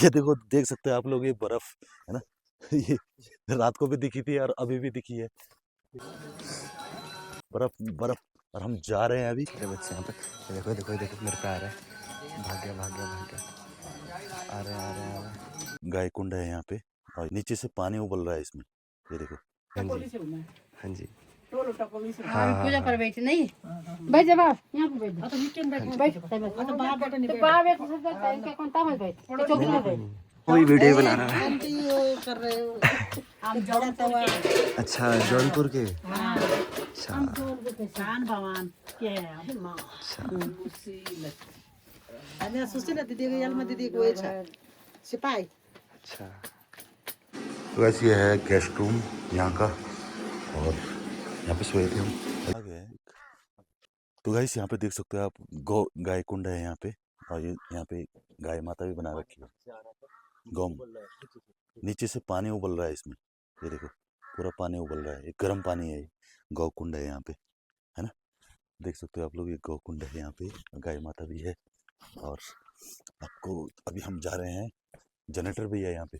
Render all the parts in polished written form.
ये देखो, देख सकते हैं आप लोग, ये बर्फ है ना। ये रात को भी दिखी थी और अभी भी दिखी है बर्फ बर्फ। और हम जा रहे हैं अभी। मेरे बच्चे यहाँ पे, देखो देखो देखो मेरे पे आ रहा है, भाग गया भाग गया भाग गया, आ रहे आ रहे आ रहे। गाय कुंड है यहाँ पे और नीचे से पानी उबल रहा है इसमें, ये देखो। हाँ जी हाँ जी हाँ पूजा पर बैठ नहीं बैठ जा बाहर, यहाँ पे बैठ बैठ बाहर बैठ तो बाहर बैठ सकता है क्या, कौन तामस बैठ तो चौकी में बैठ। कोई वीडियो बना रहा है। कर रहे हो हम जौनपुर के। अच्छा जौनपुर के। अच्छा हम जौनपुर के शान भगवान के हैं मां। अन्य सुशीला दीदी के याल में दीदी को है सिपाही। अच्छा तो वैसे ये है गेस्ट रूम यहाँ का और यहाँ पे सोए थे हम। आ गए। तो गाइस यहाँ पे देख सकते हो आप, गौ गाय कुंड है यहाँ पे और ये यहाँ पे गाय माता भी बना रखी है। गौ नीचे से पानी उबल रहा है इसमें, ये देखो पूरा पानी उबल रहा है, ये गर्म पानी है। ये गौ कुंड है यहाँ पे, है ना। देख सकते हो आप लोग, ये गौ कुंड है यहाँ पे, गाय माता भी है। और आपको अभी हम जा रहे हैं, जनरेटर भी है यहाँ पे,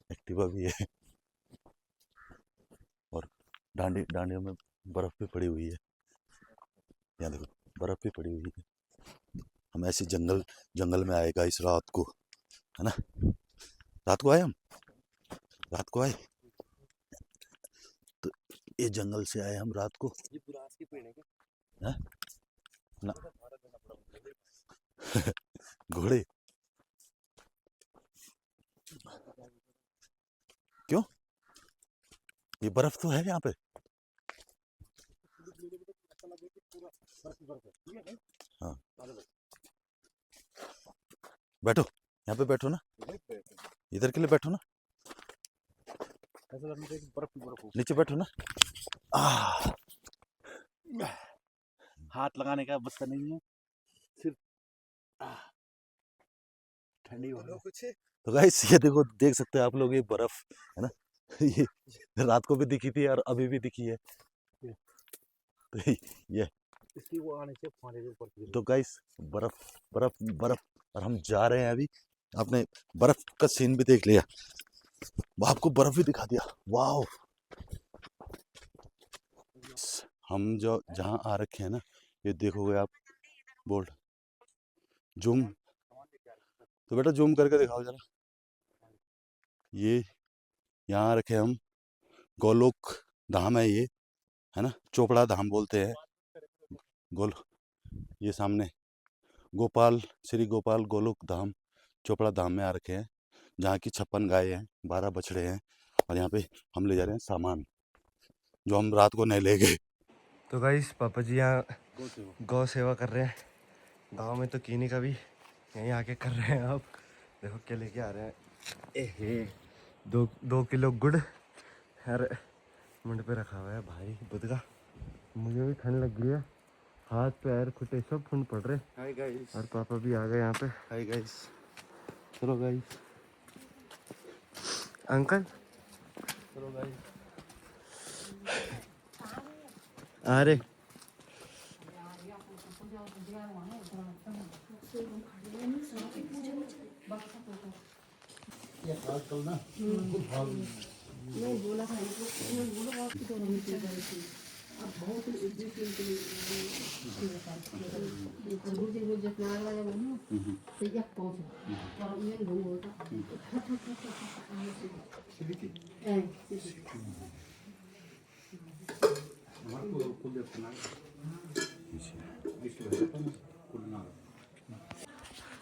एक्टिवा भी है और डांडियों में बर्फ भी पड़ी हुई है। यहाँ देखो बर्फ भी पड़ी हुई है। हम ऐसे जंगल में आएगा इस रात को, है ना। रात को आए हम, रात को आए तो ये जंगल से आए हम रात को। है ना घोड़े क्यों, ये बर्फ तो है यहाँ पे। हाँ बैठो, यहाँ पे बैठो ना, इधर के लिए बैठो ना, नीचे बैठो ना। हाथ लगाने का बस नहीं है, सिर्फ ठंडी हो कुछ। तो गाइस ये देखो, देख सकते हैं आप लोग, ये बर्फ है ना। ये रात को भी दिखी थी और अभी भी दिखी है। तो ये इसकी वो आने से पानी के ऊपर। तो गाइस बर्फ बर्फ बर्फ और हम जा रहे हैं अभी। आपने बर्फ का सीन भी देख लिया, आपको बर्फ भी दिखा दिया। वाह, हम जो जहाँ आ रखे हैं ना, ये देखोगे आप बोल्ड जूम, तो बेटा जूम करके दिखाओ जरा। ये यहाँ रखे हम, गोलोक धाम है ये, है ना, चोपड़ा धाम बोलते हैं। गोल ये सामने श्री गोपाल गोलोक धाम चोपड़ा धाम में आ रखे हैं, जहाँ की 56 गाय हैं, 12 बछड़े हैं और यहाँ पे हम ले जा रहे हैं सामान जो हम रात को नहीं ले गए। तो गाइस पापा जी यहाँ गौ सेवा कर रहे हैं। गांव में तो की नहीं कभी, यहीं आके कर रहे हैं। आप देखो क्या लेके आ रहे हैं, ए 2 किलो गुड़ यार मुंड पे रखा हुआ है भाई बुध का। मुझे भी ठंड लग गई है, हाथ पैर खुटे सब ठंड पड़ रहे। हाय गाइस, और पापा भी आ गए यहाँ पे। हाय गाइस, चलो गाइस, अंकल चलो गाइस आ रहे।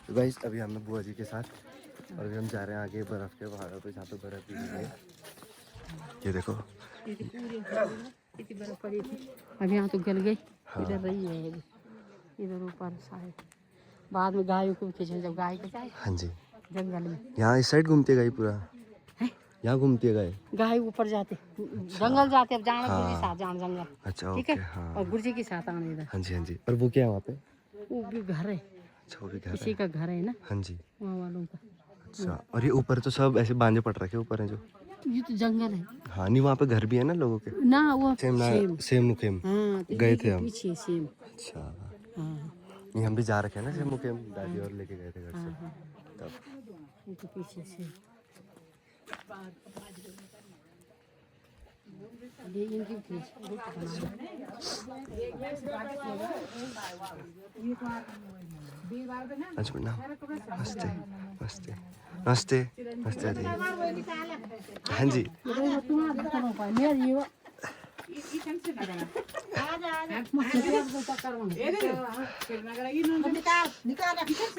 तो गाइस अभी हम बुआ जी के साथ और अभी हम जा रहे हैं आगे बर्फ़ के पहाड़ों पे जहाँ पे बर्फ़ गिरी है। ये देखो इतनी बर्फ पड़ी थी, अब यहाँ तो गल गई। हाँ। इधर रही है इधर ऊपर साइड, बाद में गायों को खींचे जब गाय के जाए। हाँ जी जंगल में यहाँ इस साइड घूमती है गाय पूरा, यहाँ घूमती है गाय। गाय ऊपर जाते जंगल जाते, अब जाना गुरुजी साथ जान जंगल। अच्छा ठीक है, और गुरुजी के साथ आने इधर। हाँ जी हाँ जी। और वो क्या है वहाँ पे? वो भी घर है, अच्छा वो भी घर किसी का घर है ना। हाँ जी वहाँ वालों का। अच्छा, और ये ऊपर तो सब ऐसे बांधे पड़ रखे ऊपर है जो, ये तो जंगल है। हाँ नहीं वहाँ पे घर भी है ना लोगों के ना, वो सेम मुखेम। हाँ, गए थे हम पीछे सेम। अच्छा हाँ नहीं हम भी जा रखे हैं ना सेम मुखेम, दादी और लेके गए थे घर से तब। इनके पीछे से ये इनकी अच्छा नमस्ते नमस्ते नमस्ते नमस्ते जी। हाँ जी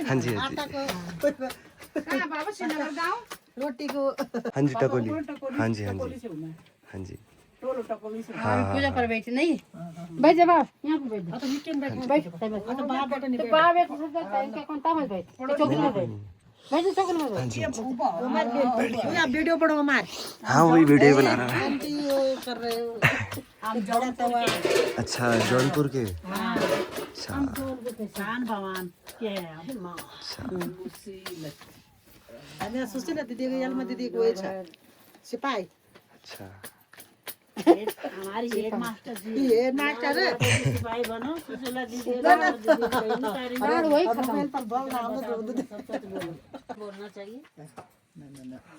हाँ जी रोटी को हाँ जी टकोली हाँ जी हाँ जी हाँ जी पूजा पर बैठे नहीं बैठ जा बाप यहाँ पे बैठ बैठ बाप एक इनके कौन तामस बैठ चौकी में बैठ बैठ चौकी में बैठ वीडियो पढ़ो हमारे हाँ वही वीडियो बना रहा है। आंटी वो कर रहे हो हम बड़ा तवा अच्छा जौनपुर के अच्छा शान भगवान के अने सुशीला दीदी को याल में दीदी को है सिपाही अच्छा हमारी हेड मास्टर जी हेड मास्टर सिपाही बनो सुशीला दीदी वही खत्म पर बोल ना बोलना चाहिए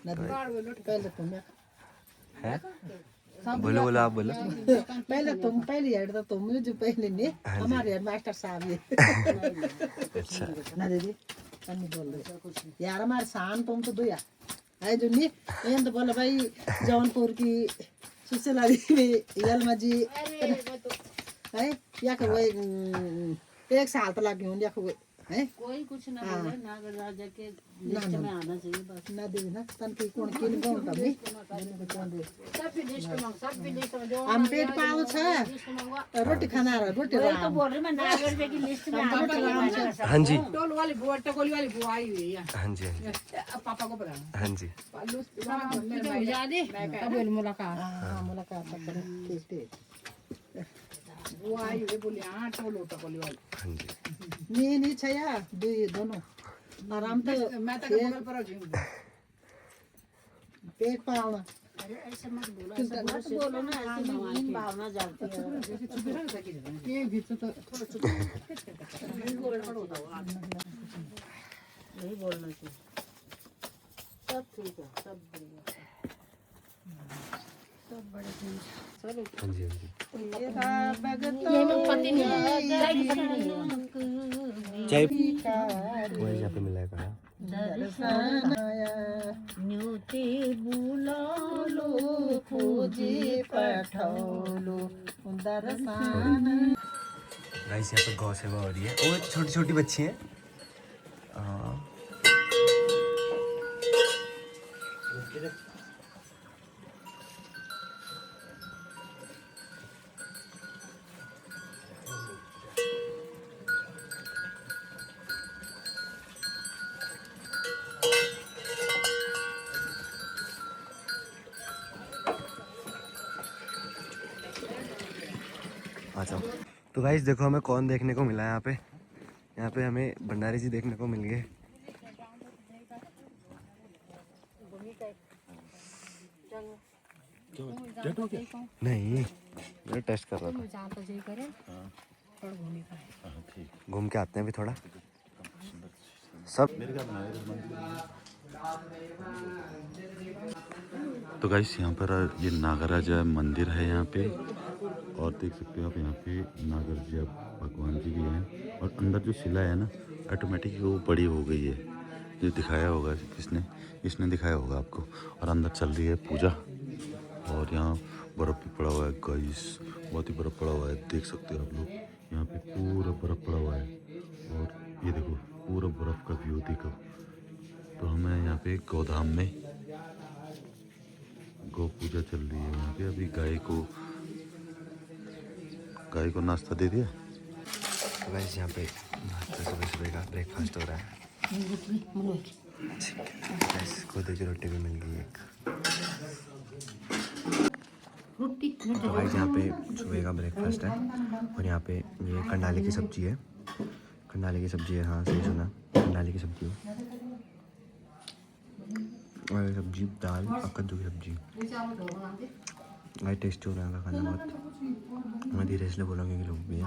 ना पहले तुम है बोलो बोलो आप बोलो पहले तुम पहले हेड तो तुम जो पहले नहीं हमारे हेड मास्टर साहब ये अच्छा ना दीदी अन्नी बोल रहे यार हमारे शान तुम तो दुया है जो नहीं ये तो बोला भाई जौनपुर की सुशीला दीदी यलमा जी है या को एक साल तो लगे होंगे या को है कोई कुछ ना बोले ना राजा के लिस्ट में आना चाहिए बस ना दे ना तन की कौन किन गाँव तब नहीं सब भी लिस्ट में सब भी लिस्ट में जो हम पेट पालो छ रोटी खाना र रोटी तो बोल रही मैं नागर जी की लिस्ट में आना चाहिए हाँ जी टोल वाली बुआ टकोली वाली बुआ आई हुई है हाँ जी हाँ जी अब पापा को पता हाँ जी तब बोल मुलाकात हां मुलाकात करें ठीक ठीक बुआ आई हुई बोली हाँ टोलो टकोली वाली हाँ जी नहीं छया दुई दोनों आराम तो मैं तो बगल पर रखी हूँ पेट पालना अरे ऐसे मत बोलो ऐसे मत बोलो ना ऐसे हीन भावना जाती है ये भी तो नहीं बोलना चाहिए सब ठीक है सब बढ़िया सब बड़े चलो हाँ जी हाँ जी ये मेरा पति नहीं है चाय वही यहाँ पे मिला है न्यूति बुलालो पूजी पठौलो दर्शन गाइस यहाँ पे गौ सेवा हो रही है और छोटी छोटी बच्ची हैं हाँ आ जाओ। तो गाइस देखो हमें कौन देखने को मिला है यहाँ पे हमें भंडारी जी देखने को मिल गए। नहीं मैं टेस्ट कर रहा था घूम के आते हैं भी थोड़ा सब। तो गाइस यहाँ पर ये नागराजा मंदिर है यहाँ पे और देख सकते हो आप यहाँ पे नागराजा भगवान जी भी हैं और अंदर जो शिला है ना ऑटोमेटिक वो बड़ी हो गई है। ये दिखाया होगा इसने दिखाया होगा आपको। और अंदर चल रही है पूजा और यहाँ बर्फ़ भी पड़ा हुआ है गाइस, बहुत ही बर्फ़ पड़ा हुआ है। देख सकते हो आप लोग यहाँ पे पूरा बर्फ़ पड़ा हुआ है और ये देखो पूरा बर्फ़ का व्यू देखो। तो हमें यहाँ पे गोधाम में गौ पूजा चल रही है। यहाँ पे अभी गाय को नाश्ता दे दिया। तो गाइस यहाँ पे नाश्ता सुबह का ब्रेकफास्ट हो रहा है। खुदे की रोटी भी मिल गई एक। तो गाइस यहाँ पे सुबह का ब्रेकफास्ट है और यहाँ पे ये कंडाली की सब्जी है। कंडाली की सब्जी है, हाँ सही सुना, कंडाली की सब्जी है। और ये सब्जी दाल और कद्दू की सब्जी। भाई टेस्टी हो रहा है खाना बहुत। मैं धीरे इसलिए बोलूँगी कि लोग भी हैं।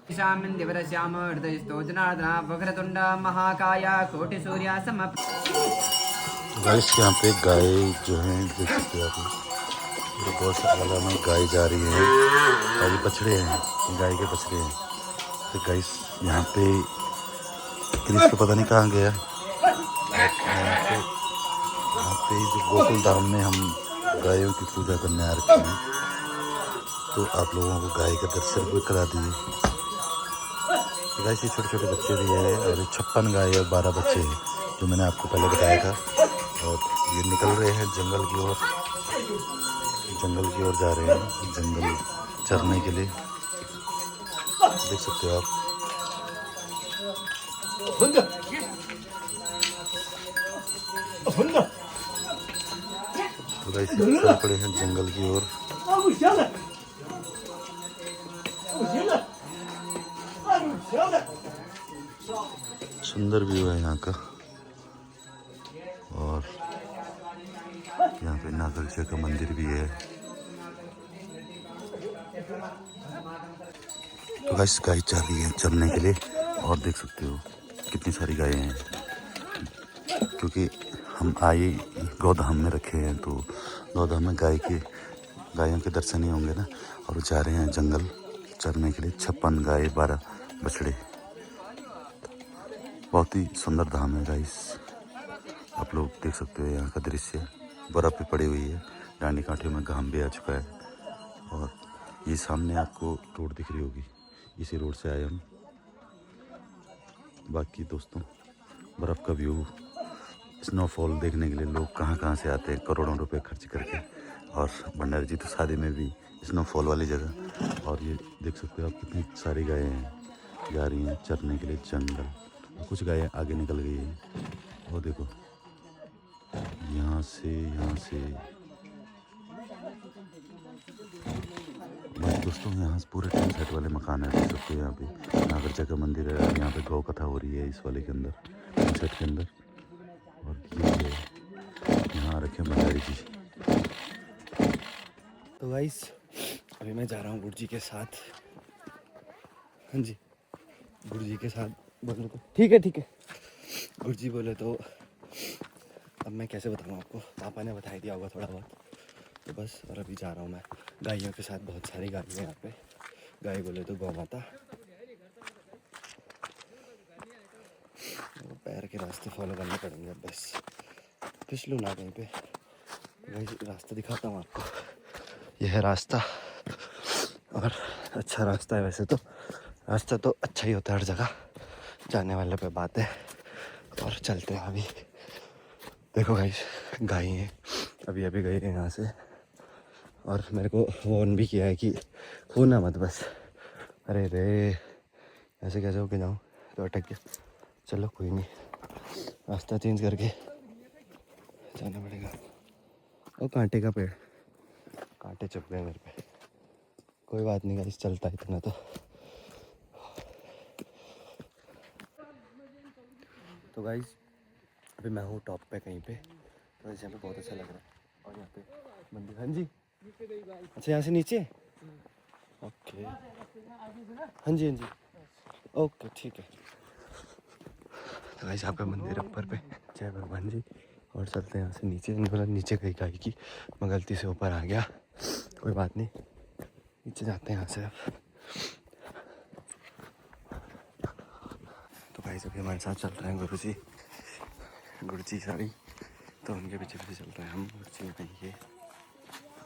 श्याम हृदयस्थो जनार्दना वक्रतुंड महाकाय कोटि सूर्य सम। गाइस यहाँ पे गाय जो है देख सकते हो आप, पूरे बहुत सारा में गाय जा रही है और ये बछड़े हैं, गाय के बछड़े हैं। तो गाइस यहाँ पे क्रिस तो पता नहीं कहाँ गया। यहाँ पे जो गोकुल धाम में हम गायों की पूजा करने आ रखे हैं, तो आप लोगों को गाय का दर्शन भी करा दिए। गाय के छोटे छोटे बच्चे भी हैं और 56 गाय और 12 बच्चे हैं जो मैंने आपको पहले बताया था। और ये निकल रहे हैं जंगल की ओर, जा रहे हैं जंगल चरने के लिए। देख सकते हो आप। तो गाइस चल पड़े हैं जंगल की ओर। सुंदर व्यू है यहाँ का। और यहाँ पे नागरजा का मंदिर भी है। तो गाइस गाय चल रही है चरने के लिए और देख सकते हो कितनी सारी गायें हैं, क्योंकि हम आए गौधाम में रखे हैं, तो गौधाम में गायों के दर्शन ही होंगे ना। और जा रहे हैं जंगल चरने के लिए। 56 गाय 12 बछड़े। बहुत ही सुंदर धाम है गाइस। आप लोग देख सकते हो यहाँ का दृश्य। बर्फ़ भी पड़ी हुई है, डांडी कांठियों में घाम भी आ चुका है। और ये सामने आपको रोड दिख रही होगी, इसी रोड से आए हम। बाकी दोस्तों बर्फ़ का व्यू, स्नोफॉल देखने के लिए लोग कहाँ से आते हैं करोड़ों रुपए खर्च करके। और भंडारी जी तो शादी में भी स्नोफॉल वाली जगह। और ये देख सकते हो आप कितनी सारी गायें हैं जा रही हैं चरने के लिए जंगल। कुछ गायें आगे निकल गई हैं और देखो यहाँ से बस दोस्तों यहाँ से पूरे टीन सेट वाले मकान है। देख सकते हो यहाँ पे नागरजा का मंदिर है। यहाँ पे गौ कथा हो रही है इस वाले के अंदर, टीन सेट के अंदर। और ये यहाँ रखे भंडारी जी। तो गाइस अभी मैं जा रहा हूँ गुरुजी के साथ। हाँ जी, गुरुजी के साथ बोले तो ठीक है गुरुजी बोले तो अब मैं कैसे बताऊँ आपको, पापा ने बता दिया होगा थोड़ा बहुत। तो बस और अभी जा रहा हूँ मैं गायों के साथ। बहुत सारी गाय हैं यहाँ पे। गाय बोले तो गौ माता। तो पैर के रास्ते फॉलो करने पड़ेंगे अब। बस फिसलूँ ना कहीं पे। गाइस रास्ता दिखाता हूँ आपको। यह है रास्ता और अच्छा रास्ता है। वैसे तो रास्ता तो अच्छा ही होता है हर जगह, जाने वाले पे बात है। और चलते हैं अभी। देखो गाइस गाय हैं, अभी गए हैं यहाँ से। और मेरे को वार्न भी किया है कि खोना मत बस। अरे रे ऐसे कैसे होके जाऊँ, तो अटक गया। चलो कोई नहीं, रास्ता चेंज करके जाना पड़ेगा। और कांटे का पेड़, कांटे चुप गए मेरे पे। कोई बात नहीं गाइस, चलता है इतना तो गाइस अभी मैं हूँ टॉप पे कहीं पे। तो यहाँ पे बहुत अच्छा लग रहा है। और यहाँ पे मंदिर। हाँ जी, अच्छा यहाँ से नीचे। ओके हाँ जी ओके ठीक है। तो गाइस आपका मंदिर ऊपर पे। जय भगवान जी। और चलते हैं यहाँ से नीचे। मतलब नीचे गई गाय की, मैं गलती से ऊपर आ गया। कोई बात नहीं, नीचे जाते हैं यहाँ से अब। तो गाइस अभी हमारे साथ चल रहे हैं गुरुजी सारी। तो उनके पीछे चल रहे हैं हम। गुरुजी नहीं ये।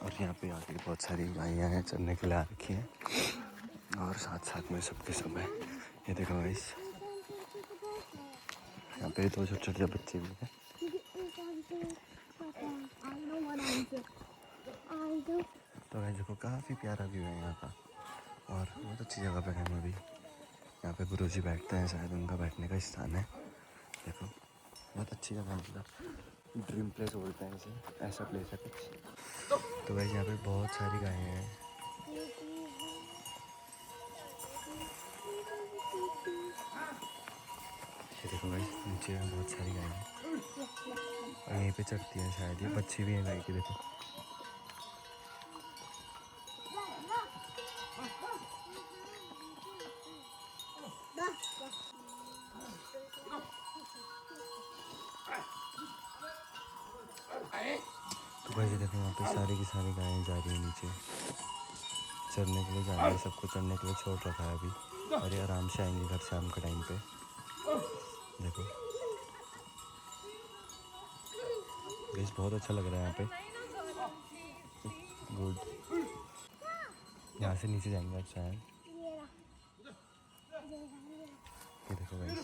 और यहाँ पे आके बहुत सारी गायें हैं चलने के लिए आ रखी हैं। और साथ में सबके सब है। ये देखो गाइस, यहाँ पे 2 छोटे बच्चे भी हैं। तो गाइस देखो काफ़ी प्यारा व्यू है यहाँ का। और बहुत अच्छी जगह पे हैं हम अभी। यहाँ पे गुरुजी बैठते हैं, शायद उनका बैठने का स्थान है। देखो बहुत अच्छी जगह, मतलब ड्रीम प्लेस बोलते हैं इसे, ऐसा प्लेस है कुछ। तो गाइस यहाँ पे बहुत सारी गायें हैं। ये देखो गाइस नीचे में बहुत सारी गायें हैं और यहीं पे चढ़ती हैं शायद। ये बच्ची भी है गाय की, देखो। वैसे देखो यहाँ पे सारी की सारी गायें जा रही है नीचे चरने के लिए जा रही है। सबको चरने के लिए छोड़ रखा है अभी और ये आराम से आएंगे घर शाम के टाइम पे। देखो गाइस बहुत अच्छा लग रहा है यहाँ पे। गुड। यहाँ से नीचे जाएंगे आप शायद। ये देखो गाइस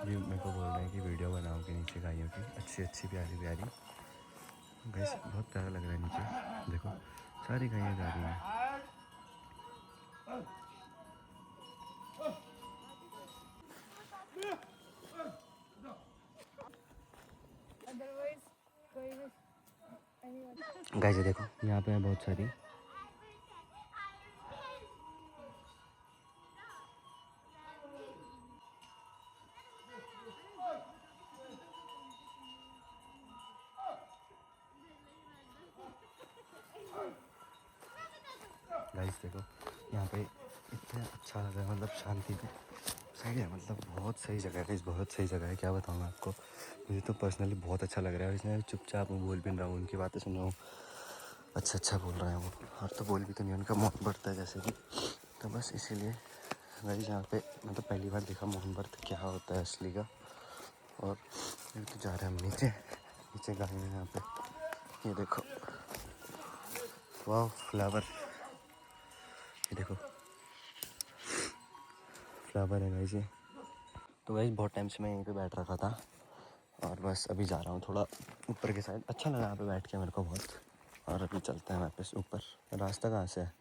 ये मेरे को बोल रहे हैं कि वीडियो बनाओ के नीचे गायों की अच्छी अच्छी प्यारी प्यारी। गाइस बहुत प्यारा लग रहा है नीचे। देखो सारी गायें जा रही हैं। गाइस ये देखो यहाँ पे है बहुत सारी। गाइस देखो यहाँ पे इतना अच्छा लग रहा है मतलब शांति पे सही है मतलब बहुत सही जगह है गाइस बहुत सही जगह है। क्या बताऊँ मैं आपको मुझे तो पर्सनली बहुत अच्छा लग रहा है। इसमें चुपचाप मैं बोल भी रहा हूँ उनकी बातें सुन रहा हूँ अच्छा अच्छा बोल रहे हैं वो और तो बोल भी तो नहीं उनका मोहन बढ़ता है जैसे कि तो बस इसीलिए गाइस यहाँ पे मैं तो पहली बार देखा मोहन व्रत क्या होता है असली का। और ये तो जा रहे हैं हम नीचे नीचे गाय हैं यहाँ पे। ये देखो वाह फ्लावर ये देखो फ्लावर है गाइस ये। तो गाइस बहुत टाइम से मैं यहीं पे बैठ रखा था और बस अभी जा रहा हूँ थोड़ा ऊपर के साइड। अच्छा लगा यहाँ पे बैठ के मेरे को बहुत। और अभी चलते हैं वापस ऊपर। रास्ता कहाँ से है?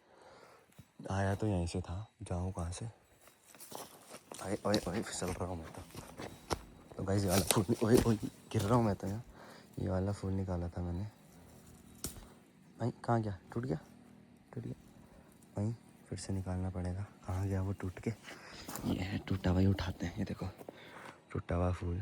आया तो यहीं से था जाऊँ कहाँ से? ओए ओए ओए फिसल रहा हूँ मैं तो गाइस ये वाला फूल ओए ओए गिर रहा हूँ मैं तो यहाँ। ये वाला फूल निकाला था मैंने। भाई कहाँ गया? टूट गया भाई फिर से निकालना पड़ेगा। कहाँ गया वो टूट के? ये है टूटा हुआ ही उठाते हैं। ये देखो टूटा हुआ फूल।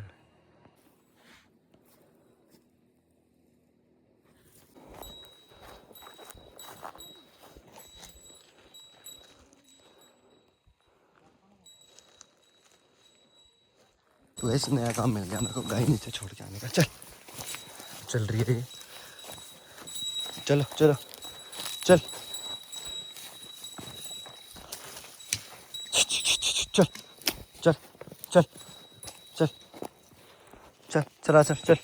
तो ऐसे नया काम मिल गया मेरे को गाय नीचे छोड़ के आने का। चल रही है ये। चलो चल चल चल चल चल चल चल चला चल चल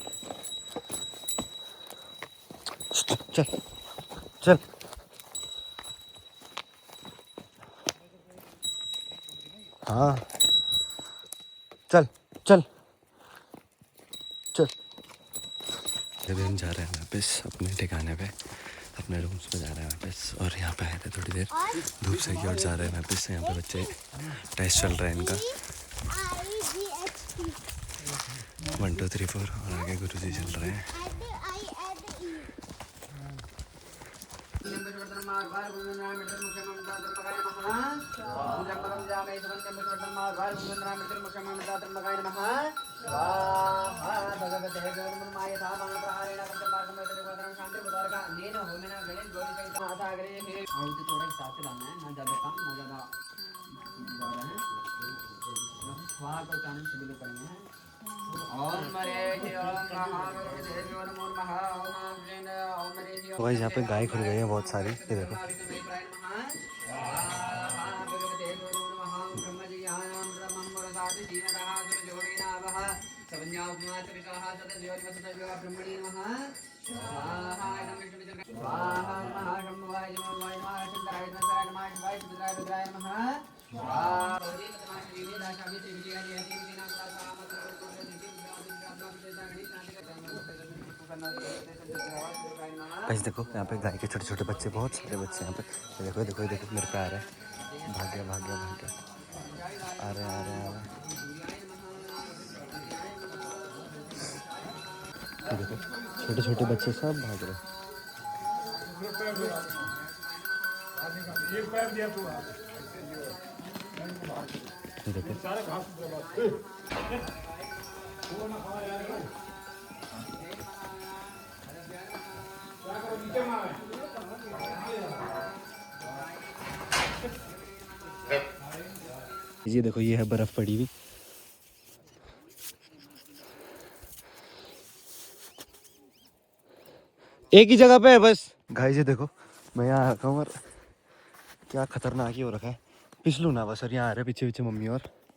चल चल हाँ चल चल चल। अभी हम जा रहे हैं वापस अपने ठिकाने पे अपने रूम्स पे जा रहे हैं वापस। और यहाँ पे आए थे थोड़ी देर धूप से की और जा रहे हैं वापस। यहाँ पे बच्चे टेस्ट चल रहा है इनका 1 2 3 4 और आगे गुरुजी चल रहे हैं। तो भाई यहाँ पे गाय खुल गई है बहुत सारी। ये देखो गाइस देखो यहाँ पे गाय के छोटे छोटे बच्चे बहुत सारे बच्चे यहाँ पे। ये देखो देखो देखो मेरे पे आ रहे हैं। भाग गया भाग गया भाग गया। आ रहे आ रहे आ रहे। ये देखो छोटे छोटे बच्चे सब भाग रहे। ये देखो ये देखो ये है बर्फ पड़ी हुई। एक ही जगह पे है बस। गाइस ये देखो मैं यहाँ रखा हूँ और क्या खतरनाक ही हो रखा है। पिछलू ना बस, और यहाँ आ रहे पीछे पीछे मम्मी और